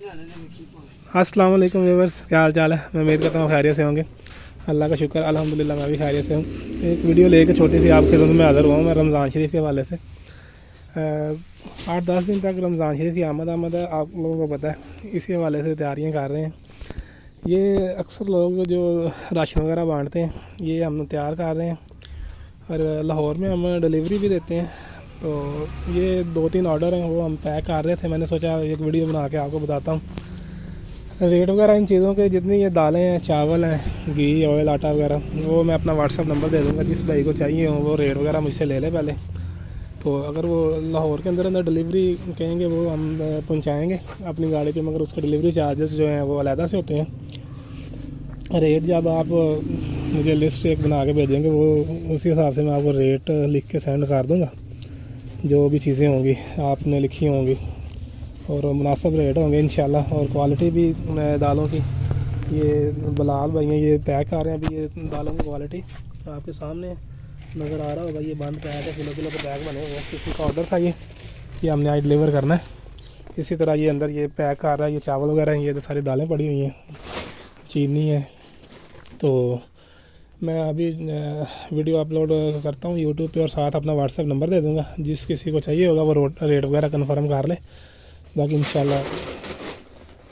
अस्सलाम वालेकुम व्यूअर्स, क्या हाल चाल है। मैं उम्मीद करता हूँ खैरियत से होंगे। अल्लाह का शुक्र, अल्हम्दुलिल्लाह मैं भी खैरियत से हूँ। एक वीडियो लेके छोटी सी आपके खिदमत में हाज़िर हुआ हूँ मैं रमज़ान शरीफ के हवाले से। 8-10 दिन तक रमज़ान शरीफ की आमद है, आप लोगों को पता है। इसी हवाले से तैयारियाँ कर रहे हैं। ये अक्सर लोग जो राशन वगैरह बांटते हैं, ये हम तैयार कर रहे हैं और लाहौर में हम डिलीवरी भी देते हैं। तो ये 2-3 ऑर्डर हैं, वो हम पैक कर रहे थे। मैंने सोचा एक वीडियो बना के आपको बताता हूँ रेट वगैरह इन चीज़ों के। जितनी ये दालें हैं, चावल हैं, घी, ऑयल, आटा वगैरह, वो मैं अपना व्हाट्सअप नंबर दे दूँगा। जिस भाई को चाहिए हो वो रेट वगैरह मुझसे ले ले पहले। तो अगर वो लाहौर के अंदर डिलीवरी कहेंगे वो हम पहुँचाएँगे अपनी गाड़ी पे, मगर उसके डिलीवरी चार्जेस जो हैं वो अलहदा से होते हैं। रेट जब आप मुझे लिस्ट एक बना के भेजेंगे, वो उसी हिसाब से मैं आपको रेट लिख के सेंड कर दूँगा। जो भी चीज़ें होंगी आपने लिखी होंगी और मुनासिब रेट होंगे इंशाल्लाह। और क्वालिटी भी दालों की, ये बलाल भाई हैं, ये पैक कर रहे हैं अभी। ये दालों की क्वालिटी आपके सामने नज़र आ रहा होगा। ये बंद पैक है, किलो किलो के पैक बने हुए हैं। किसी का ऑर्डर था ये हमने आज डिलीवर करना है। इसी तरह ये अंदर ये पैक कर रहा है। ये चावल वगैरह हैं, ये सारी दालें पड़ी हुई हैं, चीनी है। तो मैं अभी वीडियो अपलोड करता हूँ यूट्यूब पे और साथ अपना व्हाट्सएप नंबर दे दूँगा। जिस किसी को चाहिए होगा वो रेट वगैरह कन्फर्म कर ले। बाकी इंशाल्लाह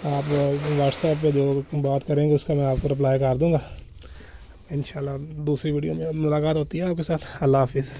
आप व्हाट्सएप पे जो बात करेंगे उसका मैं आपको रिप्लाई कर दूँगा। इंशाल्लाह दूसरी वीडियो में मुलाकात होती है आपके साथ। अल्लाह हाफिज़।